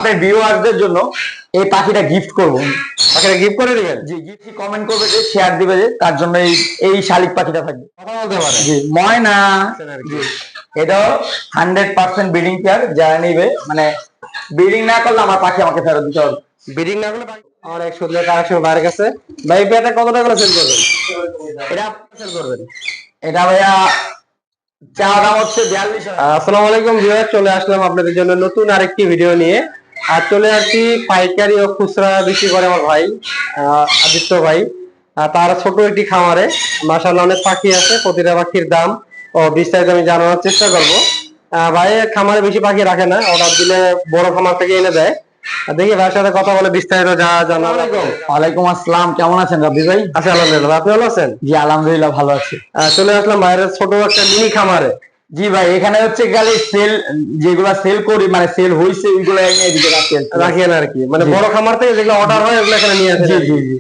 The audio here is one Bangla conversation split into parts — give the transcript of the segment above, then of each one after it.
আপনার ভিউয়ারদের জন্য এই পাখিটা গিফট করব। পাখিটা গিফট করে দিবেন? জি, গিফট কমেন্ট করবে, যে শেয়ার দিবে, যে তার জন্য এই শালিক পাখিটা থাকবে। কথা বলতে পারে? জি, ময়না। জি, এটাও 100% ব্রিডিং পেয়ার। যারা নিবে, মানে ব্রিডিং না করলে আমার পাখি আমাকে ফেরত দিতে হবে। ব্রিডিং না করলে আমার এক সুন্দর কালেকশন বাইরে কাছে। ভাই পেয়ারটা কত টাকা সেল করবেন? এটা সেল করবেন। এটা ভাইয়া চা দাম হচ্ছে 42। আসসালামু আলাইকুম ভিউয়ার, চলে আসলাম আপনাদের জন্য নতুন আরেকটি ভিডিও নিয়ে। আর চলে আসছি পাইকারি ও খুচরা বিক্রি করে আমার ভাই আদিত্য ভাই। তার ছোট একটি খামারে মাশাআল্লাহ অনেক পাখি আছে। প্রতিটা পাখির দাম ও বিস্তারিত আমি জানানোর চেষ্টা করব। ভাই খামারে বেশি পাখি রাখে না, অর্ডার দিলে বড় খামার থেকে এনে দেয়। দেখি ভাইয়ের সাথে কথা বলে বিস্তারিত জানা। ওয়ালাইকুম আসসালাম, কেমন আছেন রাব্বি ভাই? আচ্ছা, আলহামদুলিল্লাহ, আপনি ভালো আছেন? জি আলহামদুলিল্লাহ ভালো আছি। চলে আসলাম ভাইয়ের ছোট একটা মিনি খামারে। জি ভাই, এখানে হচ্ছে খালি সেল, যেগুলা সেল করি, মানে সেল হইছে ওইগুলো এনে এদিকে রাখেন আর কি, মানে বড় খামার থেকে যেগুলো অর্ডার হয় ওগুলো এখানে নিয়ে আসেন। জি জি জি।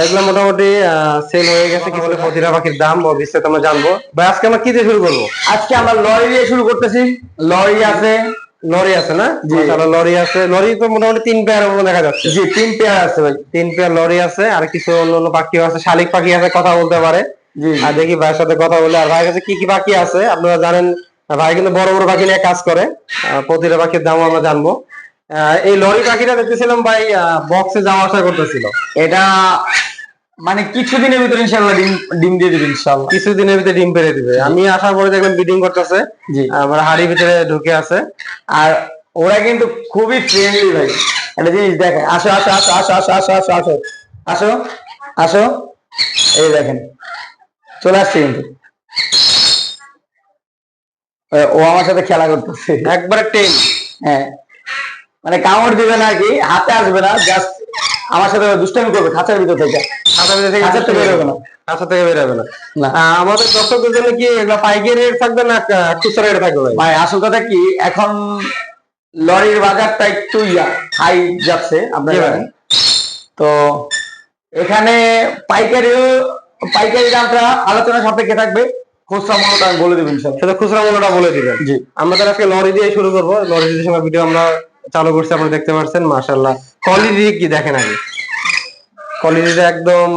এগুলো মোটামুটি সেল হয়ে গেছে। কি বলে প্রতিটা পাখির দাম ও বিস্তারিত আমরা জানবো। ভাই আজকে আমরা কি দিয়ে শুরু করবো? আজকে আমরা লরি দিয়ে শুরু করতেছি। লরি আছে, লরি আছে না? মাশাআল্লাহ, লরি আছে। লরি তো মোটামুটি 3 পেয়ার মতো দেখা যাচ্ছে। জি 3 পেয়ার আছে ভাই। 3 পেয়ার লরি আছে, আর কিছু অন্য পাখিও আছে, শালিক পাখি আছে, কথা বলতে পারে। জি, আর দেখি ভাইয়ের সাথে কথা বলে। আর ভাইয়ের কাছে কি কি পাখি আছে আপনারা জানেন, ভাই কিন্তু বড় বড় পাখি নিয়ে কাজ করে। প্রতিটা পাখির দাম আমরা জানবো। এই লরি পাখিটা দেখতেছিলাম ভাই বক্সে যাওয়া আসা করতেছিল। এটা মানে কিছুদিনের ভিতরে ইনশাআল্লাহ ডিম দিয়ে দিবে ইনশাআল্লাহ। কিছুদিনের ভিতরে ডিম পেড়ে দিবে। আমি আসার পরে দেখলাম ব্রিডিং করতেছে। জি, আমার হাড়ির ভিতরে ঢুকে আছে। আর ওরা কিন্তু খুবই ফ্রেন্ডলি ভাই। একটা জিনিস দেখেন, আসো আসো আসো আসো আসো আসো আসো আসো আসো আসো, এই দেখেন চলে আসছে কিন্তু। ও আমার সাথে খেলা করতেছে একবারে টেম। হ্যাঁ, মানে কামড় দিবে না আর কি, হাতে আসবে না, জাস্ট আমার সাথে দুষ্টামি করবে খাঁচার ভিতর থেকে। খাঁচার থেকে বেরোবে না। কাছা থেকে বেরোবে না। না। আমাদের দর্শকদের জন্য কি এগুলো পাইকারি রেট থাকবে না খুচরা রেট থাকবে ভাই? ভাই আসল কথা কি, এখন লরির বাজারটা একটু হাই যাচ্ছে আপনারা জানেন তো। এখানে পাইকারি দামটা আলোচনা সাপেক্ষে থাকবে, খুচরা মূল্যটা আমি বলে দেবেন স্যার। সেটা খুচরা মূল্যটা বলে দিবেন। জি, আমরা তাহলে আজকে লরি দিয়ে শুরু করবো। লরি দিয়ে সময় ভিডিও আমরা চালু করছি, আপনারা দেখতে পাচ্ছেন। মাশাআল্লাহ, কোয়ালিটি কি দেখেন আগে। কোয়ালিটিটা একদম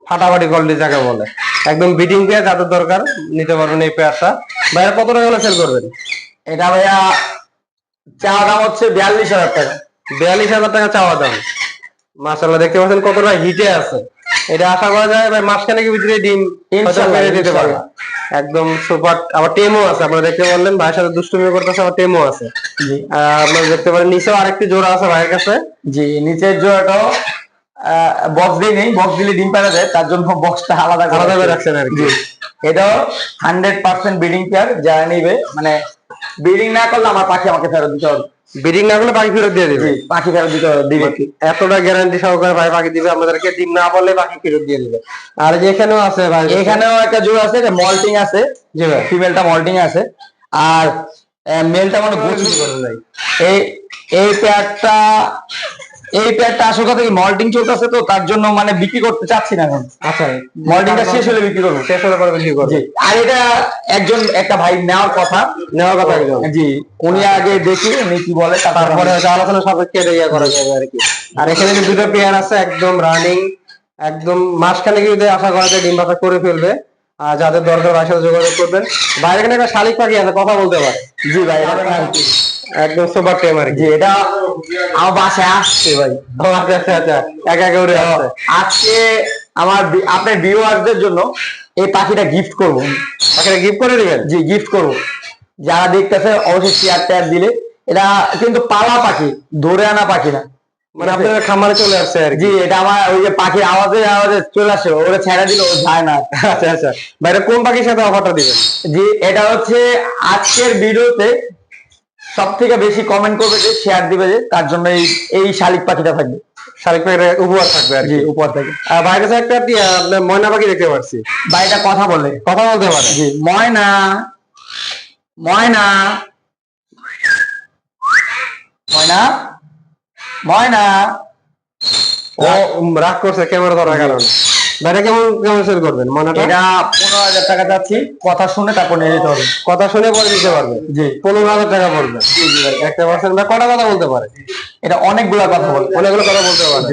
ফাটাফাটি কোয়ালিটি যাকে বলে। একদম বিডিং পেয়ার, যাদের দরকার নিতে পারবেন এই পেয়ারটা। ভাইয়া কত টাকা সেল করবেন? এটা ভাইয়া চা দাম হচ্ছে 42,000 টাকা। 42,000 টাকা চাওয়া দাম। মাশাআল্লাহ, দেখতে পাচ্ছেন কতটা হিটে আছে। এটা আশা করা যায় ভাই মাসখানেকের ভিতরে ডিম ইনশাআল্লাহ দিতে পারবে। একদম সুপার। আবার টেমও আছে, আপনারা দেখতে পারলেন ভাইয়ের সাথে দুষ্টুমি করতেছে। আবার টেমও আছে। জি, আপনারা দেখতে পারেন নিচেও আরেকটি জোড়া আছে ভাইয়ের কাছে। জি, নিচের জোড়াটাও বক্স দিয়ে নেই, বক্স দিলে ডিম পাড়া যায়, তার জন্য বক্সটা আলাদা করে রাখছেন আর কি। এটাও 100% ব্রিডিং পেয়ার। যারা নিবে, মানে ব্রিডিং না করলে আমার পাখি আমাকে ফেরত দিতে হবে। ব্রিডিং না করলে পাখি ফেরত দিয়ে দিবে? পাখি ফেরত দিতে দিবে। এতটা গ্যারান্টি সহকারে ভাই পাখি দিবে আমাদেরকে। ডিম না বললে পাখি ফেরত দিয়ে দিবে। আর যেখানেও আছে ভাই, এখানেও একটা জোড়া আছে, মল্টিং আছে। জি ভাই, ফিমেলটা মল্টিং আছে, আর মেলটা মানে গোছল করে নাই। এই এই পেয়ারটা আসল কথা কি, মল্টিং চলতেছে তো, তার জন্য মানে বিক্রি করতে চাচ্ছি না এখন। আচ্ছা, মল্টিংটা শেষ হলে বিক্রি করবো। শেষ হলে পরে বিক্রি করবো। আর এটা একটা ভাই নেওয়ার কথা একদম। জি, উনি আগে দেখি উনি কি বলে, তারপরে আলোচনা সাপেক্ষে ইয়ে করা যাবে আর কি। আর এখানে যে দুটো পেয়ার আছে একদম রানিং, একদম মাসখানেক যদি আশা করা যায় ডিম বাচ্চা করে ফেলবে। আর যাদের দরকার ভাইয়ের সাথে যোগাযোগ করবেন। বাইরে এখানে একটা শালিক পাখি আছে, কথা বলতে পারে। জি ভাই, একদম সুপার টেম আর কি। এটা আমার বাসায় আসছে ভাই। আচ্ছা আচ্ছা, একা একা উড়ে আসছে। আজকে আপনার ভিউয়ারদের জন্য এই পাখিটা গিফট করব। পাখিটা গিফট করে দিবেন? জি, গিফট করব। যারা দেখতেছে অবশ্যই শেয়ার টেয়ার দিলে। এটা কিন্তু পালা পাখি, ধরে আনা পাখি না, মানে আপনাদের খামারে চলে আসছে আর কি। জি, এটা আমার ওই যে পাখির আওয়াজে চলে আসে, ওরা ছেড়ে দিলে ও যায় না। আচ্ছা আচ্ছা, বাইরে কোন পাখির সাথে অফারটা দিবেন? জি, এটা হচ্ছে আজকের ভিডিওতে সব থেকে বেশি কমেন্ট করবে, যে শেয়ার দিবে, যে তার জন্য এই শালিক পাখিটা থাকবে। শালিক পাখির উপহার থাকবে আর কি। উপহার থাকবে। আর বাইরে একটা আপনার ময়না পাখি দেখতে পাচ্ছি। ভাইটা কথা বলতে পারে। জি, ময়না ময়না ময়না ময়না। ও রাগ করছে ক্যামেরা ধরার কারণে। ভাইটা কেমন কেমন সেল করবেন মনাটা? এটা 15,000 টাকা যাচ্ছি, কথা শুনে তারপর নিয়ে যেতে হবে। কথা শুনে পরে দিতে পারবে? জি 15,000 টাকা পড়বে। জি জি ভাই, একটা পার্সেন্ট ভাই কটা কথা বলতে পারে? এটা অনেকগুলা কথা বলে। অনেকগুলো কথা বলতে পারে।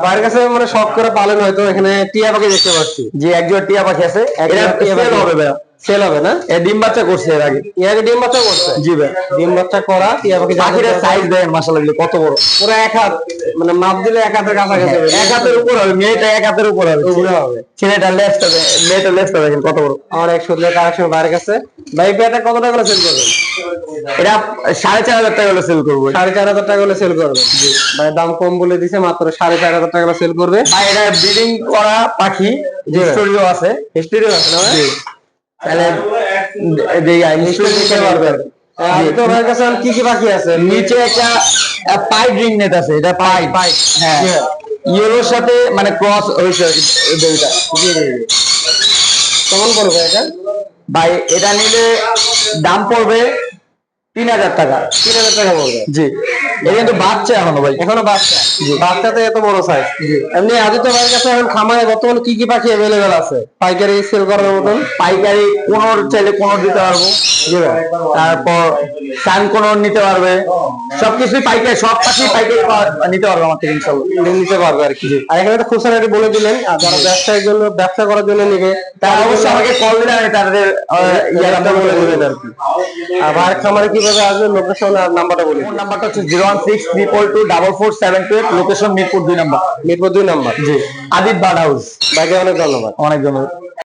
ভাইয়ের কাছে মানে শখ করে পালেন হয়তো, এখানে টিয়া পাখি দেখতে পাচ্ছি। জি একজোড়া টিয়া পাখি আছে, এটা সেল হবে ভাই, সেল হবে না? এ ডিম বাচ্চা করছে এর আগে। এর আগে ডিম বাচ্চা করছে? জি ভাই। ডিম বাচ্চা করা টিয়া পাখি। পাখির সাইজ দেখেন মাশাআল্লাহ কত বড়, পুরো এক হাত, মানে মাপ দিলে এক হাতের কাছাকাছি হবে। এক হাতের উপর হবে, মেয়েটা এক হাতের উপর হবে, উপরে হবে। ছেলেটা লেজটা, মেয়েটা লেজটা দেখেন কত বড়। অনেক সুন্দর কালেকশন বাইরের কাছে। ভাই পেয়ারটা কত টাকা করে সেল করবেন? এটা 4,500 টাকা হলে সেল করবো। 4,500 টাকা করে সেল করবে। ভাই দাম কম বলে দিছে, মাত্র 4,500 টাকা করে সেল করবে। ভাই এটা ব্রিডিং করা পাখি, হিস্টোরিও আছে। হিস্ট্রি আছে না ভাই? তাহলে হিস্টোরি দিতে পারবে। তো ভাইয়ের কাছে আর কি কি পাখি আছে? নিচে একটা পাইপ রিং নেট আছে, এটা পাইপ। হ্যাঁ, ইয়েলোর সাথে মানে ক্রস হয়েছে এই দুইটা। জি জি জি। কেমন পড়বে এটা? ভাই এটা নিলে দাম পড়বে 3,000 টাকা। 3,000 টাকা পড়বে। জি, এটা কিন্তু বাচ্চা এখনো ভাই। এখনো বাচ্চা? বাচ্চাতে এত বড় সাইজ? এমনি আদিত্য ভাইয়ের কাছে এখন খামারে বর্তমানে কি কি পাখি অ্যাভেলেবেল আছে পাইকারি সেল করার মতন? পাইকারি কোনর চাইলে কোনর দিতে পারবো। জি ভাই। তারপর সান কোনর নিতে পারবে, সবকিছুই পাইকারি, সব পাখি পাইকারি নিতে পারবে আমার থেকে ইনশাআল্লাহ। নিতে পারবে আর কি। আর এখানে তো খুচরা রেট বলে দিলেন, আর যারা ব্যবসায়ের জন্য, ব্যবসা করার জন্য নিবে তারা অবশ্যই আমাকে কল দিলে আমি তাদের ইয়াটা বলে দিবেন আর কি। আর ভাইয়ের খামারে কিভাবে আসবে, লোকেশন আর নাম্বারটা বলে দিন। ফোন নাম্বারটা হচ্ছে 016-322-4472, location Mirpur 2 number. Mirpur 2 number. জি, আদিত বার্ড হাউস। ভাইকে অনেক ধন্যবাদ। অনেক ধন্যবাদ।